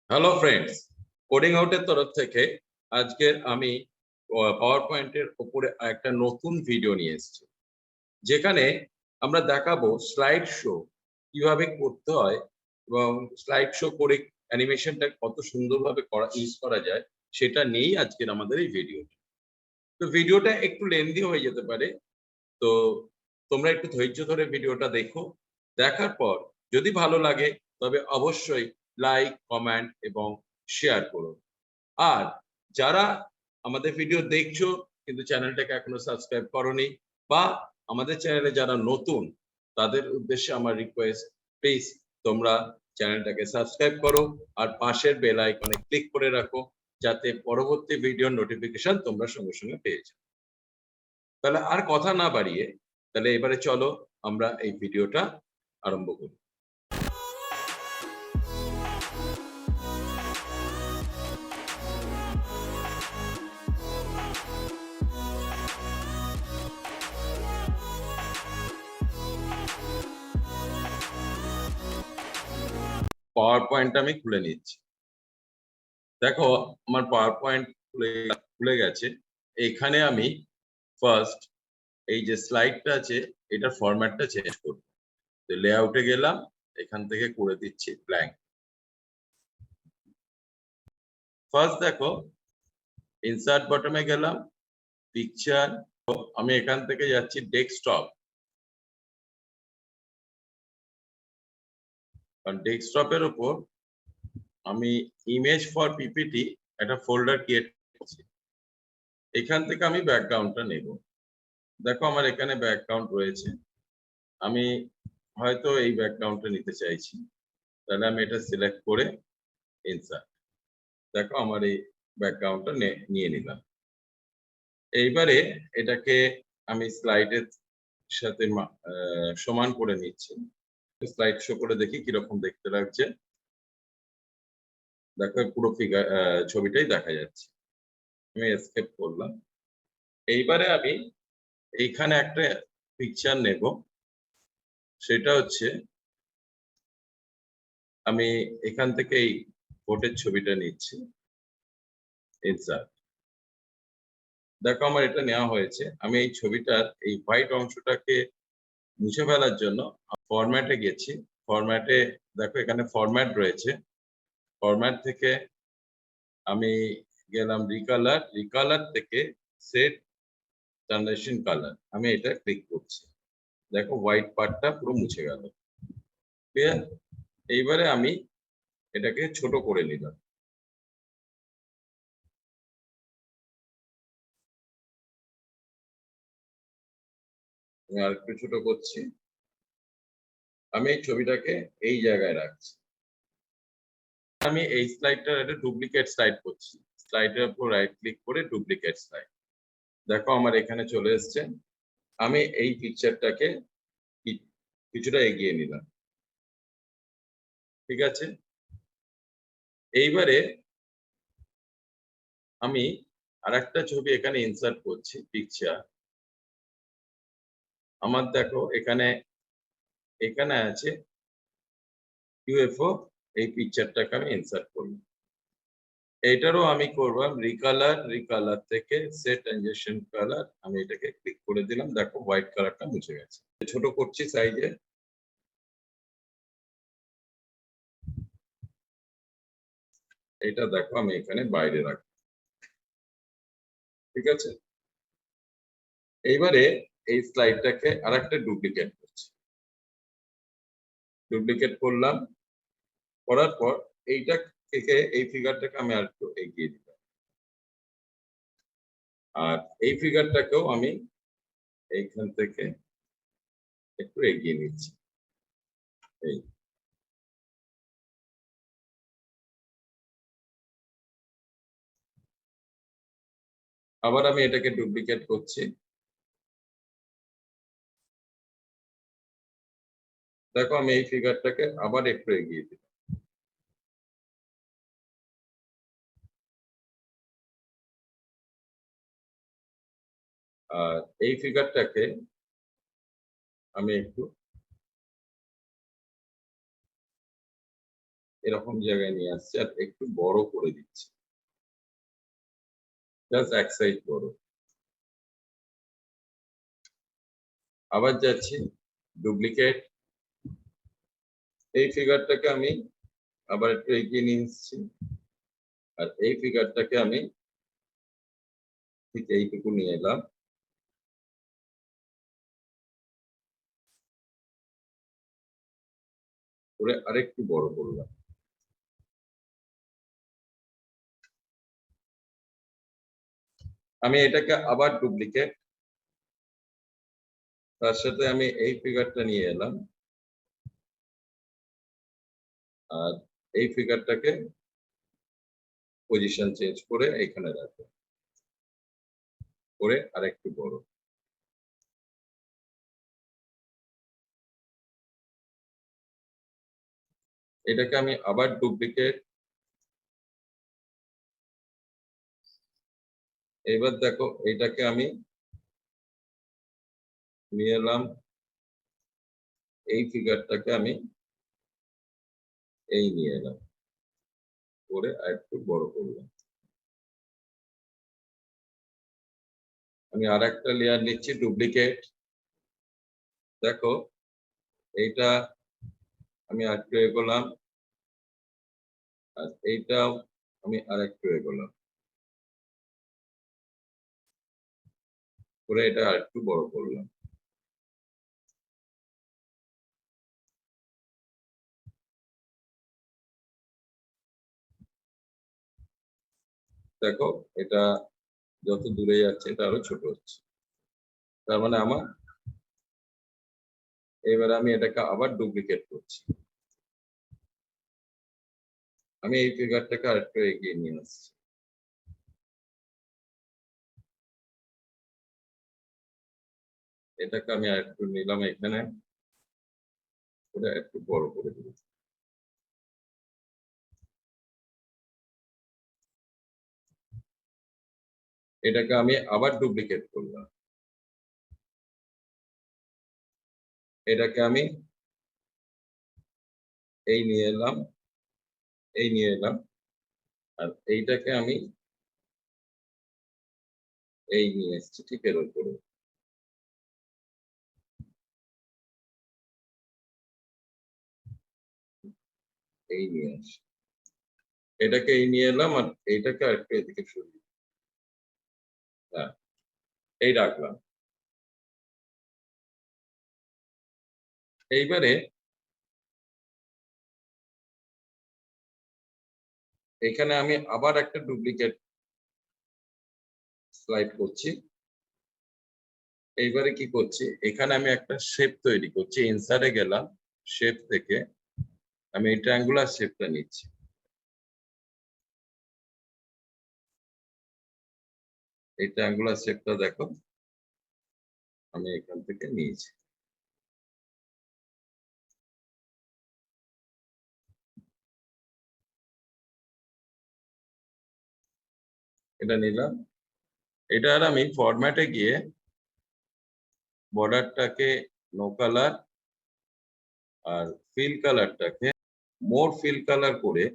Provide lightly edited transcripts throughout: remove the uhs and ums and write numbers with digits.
Hello friends, coding আউটের তরফ থেকে আজকের আমি পাওয়ার পয়েন্টের উপরে একটা নতুন ভিডিও নিয়ে এসেছি, যেখানে আমরা দেখাবো স্লাইড শো কিভাবে করতে হয় এবং স্লাইড শো করে অ্যানিমেশনটা কত সুন্দরভাবে ইউজ করা যায় সেটা নিয়েই আজকের আমাদের এই ভিডিওটা। তো ভিডিওটা একটু লেন্দি হয়ে যেতে পারে, তো তোমরা একটু ধৈর্য ধরে ভিডিওটা দেখো। দেখার পর যদি ভালো লাগে তবে অবশ্যই লাইক, কমেন্ট এবং শেয়ার করো। আর যারা আমাদের ভিডিও দেখছো কিন্তু চ্যানেলটাকে এখনো সাবস্ক্রাইব করোনি, বা আমাদের চ্যানেলে যারা নতুন, তাদের উদ্দেশ্যে আমার রিকোয়েস্ট, প্লিজ তোমরা চ্যানেলটাকে সাবস্ক্রাইব করো আর পাশের বেল আইকনে ক্লিক করে রাখো, যাতে পরবর্তী ভিডিওর নোটিফিকেশন তোমরা সঙ্গে সঙ্গে পেয়ে যাও। তাহলে আর কথা না বাড়িয়ে তাহলে এবারে চলো আমরা এই ভিডিওটা আরম্ভ করি। পাওয়ার পয়েন্ট আমি খুলে নিচ্ছি। দেখো, আমার পাওয়ার পয়েন্ট খুলে গেছে। এখানে আমি ফার্স্ট এই যে স্লাইডটা আছে এটার ফরম্যাটটা চেঞ্জ করব। তো লেআউটে গেলাম, এখান থেকে করে দিচ্ছি ব্ল্যাঙ্ক। ফার্স্ট দেখো, ইনসার্ট বটমে গেলাম, পিকচার, আমি এখান থেকে যাচ্ছি ডেস্কটপ। কারণ ডেস্কটপের উপর আমি ইমেজ ফর পিপিটি একটা ফোল্ডার ক্রিয়েট করছি। এখান থেকে আমি ব্যাকগ্রাউন্ডটা নেব। দেখো আমার এখানে ব্যাকগ্রাউন্ড রয়েছে, আমি হয়তো এই ব্যাকগ্রাউন্ডটা নিতে চাইছি, তাহলে আমি এটা সিলেক্ট করে ইনসার্ট। দেখো আমার এই ব্যাকগ্রাউন্ডটা নিয়ে নিলাম। এইবারে এটাকে আমি স্লাইডের সাথে সমান করে নিচ্ছি। স্লাইড শো করে দেখি কিরকম দেখতে লাগছে। দেখো পুরো ফিগার ছবিটাই দেখা যাচ্ছে। আমি এসকেপ করলাম। এইবারে আমি এইখানে একটা পিকচার নেব, সেটা হচ্ছে আমি এখান থেকে এই ভোটের ছবিটা নিচ্ছি, ইনসার্ট। দেখো আমার এটা নেওয়া হয়েছে। আমি এই ছবিটার এই হোয়াইট অংশটাকে মুছে ফেলার জন্য ফরম্যাটে গেছি। ফরম্যাটে দেখো এখানে ফরম্যাট রয়েছে, ফরম্যাট থেকে আমি গেলাম রিকালার, রিকালার থেকে সেট ট্রানজিশন কালার, আমি এটা ক্লিক করছি। দেখো হোয়াইট পার্টটা পুরো মুছে গেল। ক্লিয়ার? এইবারে আমি এটাকে ছোট করে নিলাম। আমি আর একটু ছোট করছি। আমি এই ছবিটাকে এই জায়গায় রাখছি। আমি এই স্লাইডটার একটা ডুপ্লিকেট স্লাইড করছি। স্লাইডের উপর রাইট ক্লিক করে ডুপ্লিকেট স্লাইড। দেখো আমার এখানে চলে এসছে। আমি এই পিকচারটাকে কিছুটা এগিয়ে নিলাম। ঠিক আছে? এইবারে আমি আরেকটা ছবি এখানে ইনসার্ট করছি, পিকচার। আমার দেখো এখানে এখানে আছে ইউএফও, এই পিকচারটাকে আমি ইনসার্ট করলাম। এইটারও আমি করলাম রিকালার, রিকালার থেকে সেট ট্রানজিশন কালার, আমি এটাকে ক্লিক করে দিলাম। দেখো হোয়াইট কালারটা মুছে গেছে। ছোট করছি সাইজে। এটা দেখো আমি এখানে বাইরে রাখি। ঠিক আছে? এইবারে এই স্লাইডটাকে আরেকটা ডুপ্লিকেট করছি। ডুপ্লিকেট করলাম, করার পর এইটা থেকে এই ফিগারটাকে আমি আর একটু এগিয়ে দিলাম, আর এই ফিগারটাকেও আমি এইখান থেকে একটু এগিয়ে নিচ্ছি। এই আবার আমি এটাকে ডুপ্লিকেট করছি। দেখো আমি এই ফিগারটাকে আবার একটু এগিয়ে দিলাম। আর এই ফিগারটাকে আমি একটু এরকম জায়গায় নিয়ে আসছি আর একটু বড় করে দিচ্ছি, জাস্ট এক সাইড বড়। আবার যাচ্ছি ডুপ্লিকেট, এই ফিগারটাকে আমি আবার একটু এগিয়ে নিয়ে এসেছি, আর এই ফিগারটাকে আমি ঠিক এইটুকু নিয়ে এলাম, করে আরেকটু বড় করলাম। আমি এটাকে আবার ডুপ্লিকেট, তার সাথে আমি এই ফিগারটা নিয়ে এলাম, আর এই ফিগারটাকে পজিশন চেঞ্জ করে এখানে রাখবো, করে আরেকটু বড়। এটাকে আমি আবার ডুপ্লিকেট, এবার দেখো এটাকে আমি নিয়ে এলাম, এই ফিগারটাকে আমি এই নিয়ে এলাম, করে আরেকটু বড় করলাম। আমি আর একটা লেয়ার নিচ্ছি ডুপ্লিকেট, দেখো এইটা আমি আরেকটু এগোলাম, আর এইটাও আমি আরেকটু এগোলাম, করে এটা আরেকটু বড় করলাম। দেখো এটা যত দূরে যাচ্ছে এটা আরো ছোট হচ্ছে, তার মানে আমার, এবার আমি এটাকে আবার ডুপ্লিকেট করছি, আমি এই ফিগারটাকে আরেকটু এগিয়ে নিয়ে আসছি, এটাকে আমি আরেকটু নিলাম এখানে, করে একটু বড় করে দিলাম। এটাকে আমি আবার ডুপ্লিকেট করলাম, এটাকে আমি এই নিয়ে এলাম, এই নিয়ে এলাম, আর এইটাকে আমি এই নিয়ে এসেছি ঠিক এর উপরে, এই নিয়ে আসি, এটাকে এই নিয়ে এলাম, আর এইটাকে আরেকটু এদিকে সরিয়ে, হ্যাঁ এই রাখলাম। এইবারে এখানে আমি আবার একটা ডুপ্লিকেট স্লাইড করছি, এইবারে কি করছি, এখানে আমি একটা শেপ তৈরি করছি, ইনসার্টে গেলাম, শেপ থেকে আমি এই ট্রায়াঙ্গুলার শেপটা নিচ্ছি, এই ট্রায়াঙ্গুলার শেপটা দেখো আমি এখান থেকে নিয়েছি, এটা নিলাম। এটার আমি ফরম্যাটে গিয়ে বর্ডারটাকে নো কালার আর ফিল কালারটাকে মোর ফিল কালার করে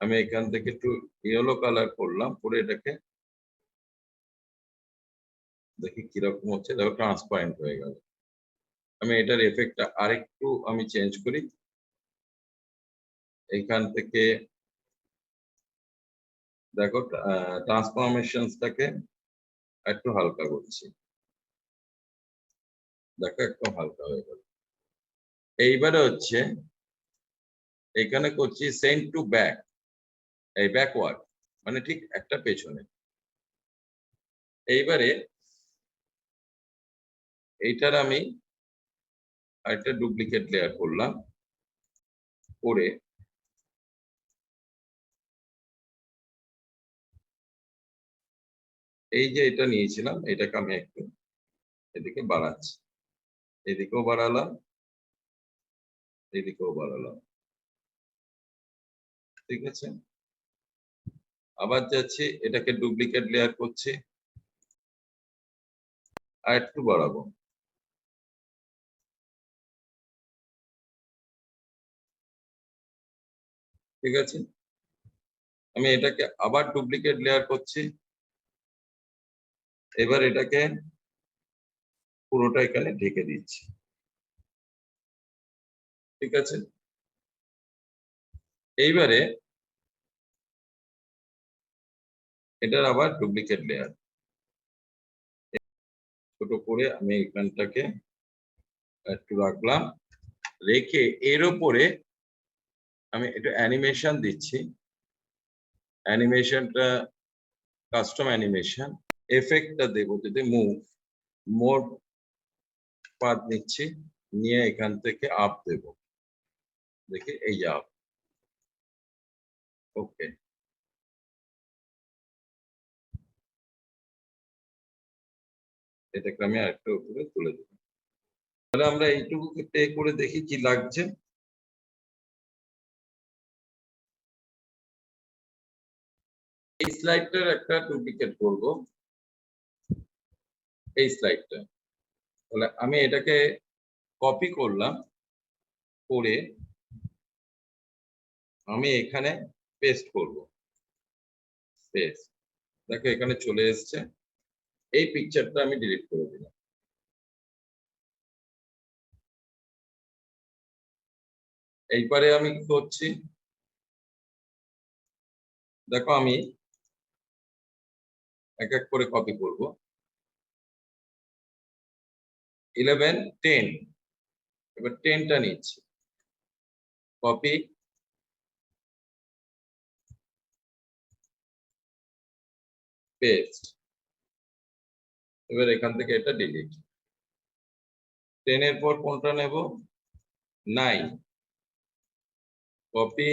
আমি এখান থেকে একটু ইয়েলো কালার করলাম, করে এটাকে দেখি কিরকম হচ্ছে, দেখো ট্রান্সপারেন্ট হয়ে গেল। আমি এটার এফেক্টটা আরেকটু আমি চেঞ্জ করি, এইখান থেকে দেখো ট্রান্সফরমেশনসটাকে একটু হালকা করছি, দেখো একটু হালকা হয়ে গেল। এইবারে হচ্ছে এখানে করছি সেন্ড টু ব্যাক, এই ব্যাকওয়ার্ড মানে ঠিক একটা পেছনে। এইবারে এইটার আমি আরেকটা ডুপ্লিকেট লেয়ার করলাম, করে এই যে এটা নিয়েছিলাম এটাকে আমি একটু এদিকে বাড়াচ্ছি, এদিকেও বাড়ালাম, এদিকেও বাড়ালাম, ঠিক আছে। আবার যাচ্ছি এটাকে ডুপ্লিকেট লেয়ার করছি, আর একটু বাড়াবো, ঠিক আছে, আমি এটাকে আবার ডুপ্লিকেট লেয়ার করছি। এবার এটাকে পুরোটা এখানে ঢেকে দিচ্ছি। ঠিক আছে, এইবারে এটার আবার ডুপ্লিকেট লেয়ার ছোট করে আমি এখানটাকে একটু রাখলাম, রেখে এর উপরে আমি একটু অ্যানিমেশন দিচ্ছি। অ্যানিমেশনটা কাস্টম অ্যানিমেশন, এফেক্টটা দেবো যদি মোর পাত নিচ্ছি, নিয়ে এখান থেকে আপ দেব, দেখি এই যে আপ। ওকে, এটাকে আমি আরেকটু উপরে তুলে দেব। তাহলে আমরা এইটুকুকে প্লে করে দেখি কি লাগছে। এই স্লাইডটার একটা ডুপ্লিকেট করব, এই স্লাইডটা। তাহলে আমি এটাকে কপি করলাম, করে আমি এখানে পেস্ট করব। পেস্ট, দেখো এখানে চলে এসছে। এই পিকচারটা আমি ডিলিট করে দিলাম। এইবারে আমি কি করছি, দেখো আমি এক এক করে কপি করব। 11, 10, এবার 10টা নিচ্ছি, কপি, পেস্ট। এবার এখান থেকে এটা ডিলিট। 10 এর পর কোনটা নেব, 9, কপি,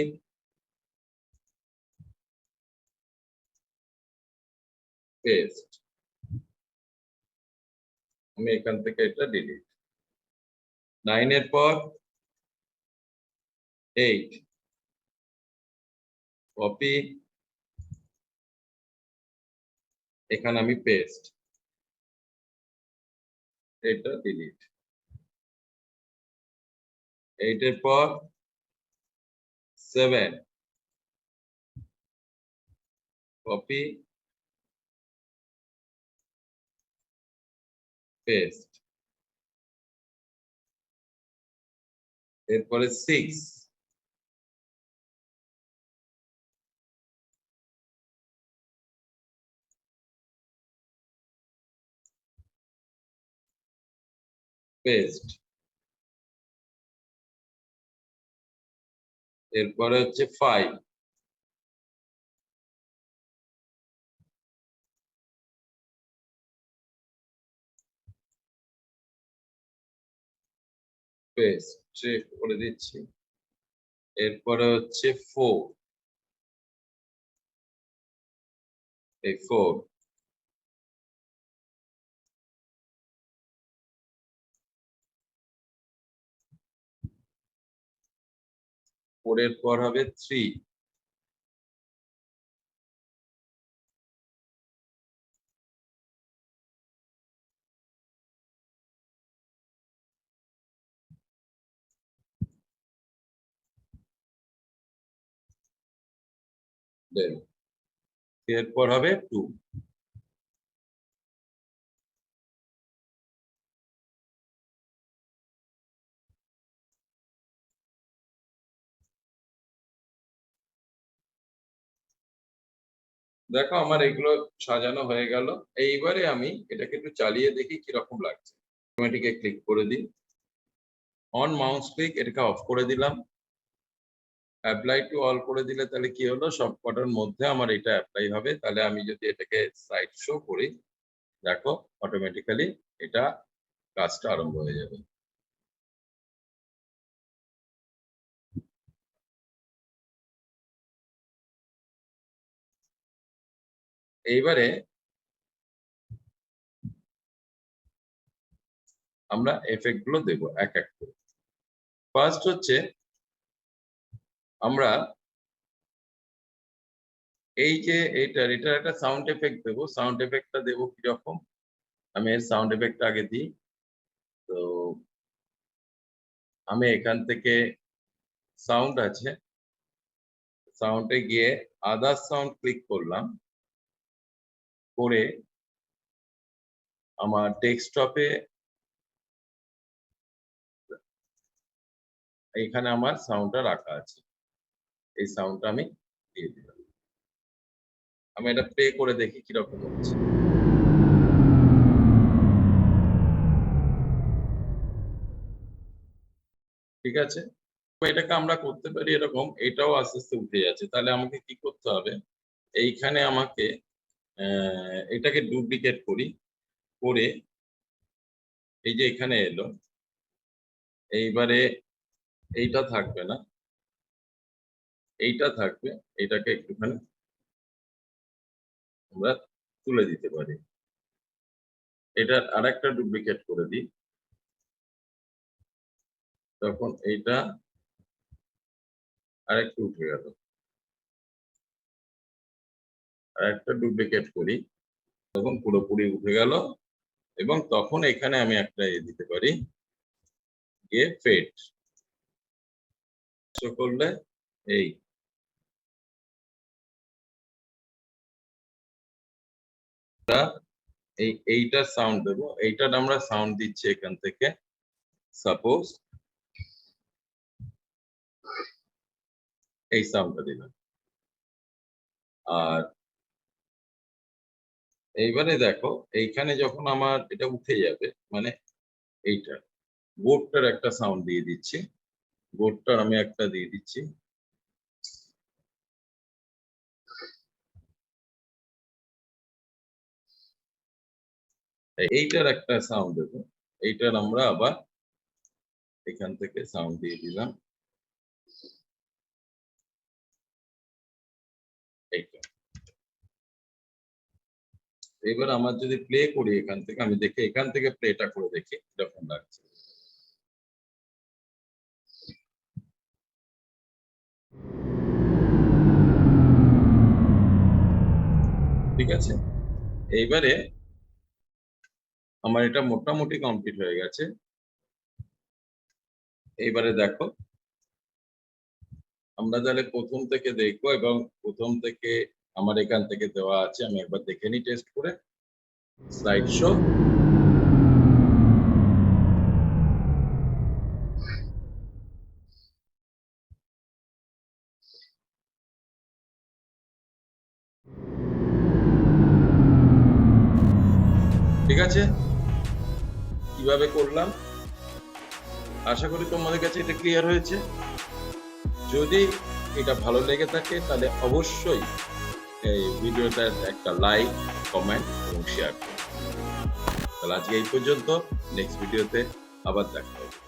পেস্ট। আমি এখান থেকে এটা ডিলিট। 9 এর পর 8, কপি, এখানে আমি পেস্ট, এটা ডিলিট। 8 এর পর 7, কপি, পেস্ট। এরপরে 6, পেস্ট। এরপরে হচ্ছে 5, পেস্ট করে দিচ্ছি। এরপরে হচ্ছে 4, এই 4, এর পর হবে 3, এরপর হবে 2। দেখো আমার এগুলো সাজানো হয়ে গেল। এইবারে আমি এটাকে একটু চালিয়ে দেখি কিরকম লাগছে। অটোমেটিকে ক্লিক করে দিই, অন মাউস ক্লিক, এটাকে অফ করে দিলাম। অ্যাপ্লাই টু অল করে দিলে তাহলে কি হলো, সব কটার মধ্যে আমার এটা অ্যাপ্লাই হবে। তাহলে আমি যদি এটাকে সাইড শো করি, দেখো অটোমেটিক্যালি এটা কাজটা আরম্ভ হয়ে যাবে। এইবারে আমরা এফেক্ট গুলো দেবো এক এক করে। ফার্স্ট হচ্ছে আমরা এই যে এটার একটা সাউন্ড এফেক্ট দেবো। সাউন্ড এফেক্টটা দেবো কিরকম, আমি এর সাউন্ড এফেক্টটা আগে দিই। তো আমি এখান থেকে সাউন্ড আছে, সাউন্ডে গিয়ে আদার সাউন্ড ক্লিক করলাম, করে আমার ডেস্কটপে এখানে আমার সাউন্ডটা রাখা আছে। এই সাউন্ডটা আমি দিয়ে দিলাম। আমি এটা প্লে করে দেখি কিরকম হচ্ছে। ঠিক আছে, এটাকে আমরা করতে পারি এরকম, এটাও আস্তে আস্তে উঠে যাচ্ছে। তাহলে আমাকে কি করতে হবে, এইখানে আমাকে এটাকে ডুপ্লিকেট করি, করে এই যে এখানে এলো, এইবারে এইটা থাকবে না, এইটা থাকবে, এটাকে একটুখানি আমরা তুলে দিতে পারি। এটার আরেকটা ডুপ্লিকেট করে দিই, তখন এইটা আরেকটু উঠে গেল। আরেকটা ডুপ্লিকেট করি, তখন পুরোপুরি উঠে গেল। এবং তখন এখানে আমি একটা দিতে পারি, গিয়ে ফেড করলে এই এইটার সাউন্ড দেবো। এইটার আমরা সাউন্ড দিচ্ছি এখান থেকে, সাপোজ এই সাউন্ডটা দিলাম। আর এইবারে দেখো, এইখানে যখন আমার এটা উঠে যাবে, মানে এইটা বোর্ডটার একটা সাউন্ড দিয়ে দিচ্ছি, বোর্ডটার আমি একটা দিয়ে দিচ্ছি। এইটার একটা সাউন্ড দেবো, এইটার আমরা আবার এখান থেকে সাউন্ড দিয়ে দিলাম এইটা। এবার আমার যদি প্লে করি এখান থেকে, আমি দেখি এখান থেকে প্লেটা করে দেখি কিরকম লাগছে। ঠিক আছে, এইবারে আমার এটা মোটামুটি কমপ্লিট হয়ে গেছে। এইবারে দেখো, আমরা তাহলে প্রথম থেকে দেখবো, এবং প্রথম থেকে আমার এখান থেকে দেওয়া আছে, আমি একবার দেখে নিই টেস্ট করে। স্লাইড শো, ঠিক আছে, কিভাবে করলাম আশা করি তোমাদের কাছে এটা ক্লিয়ার হয়েছে। যদি এটা ভালো লেগে থাকে তাহলে অবশ্যই এই ভিডিওটার একটা লাইক, কমেন্ট এবং শেয়ার করুন। তাহলে আজকে এই পর্যন্ত, নেক্সট ভিডিওতে আবার দেখা হবে।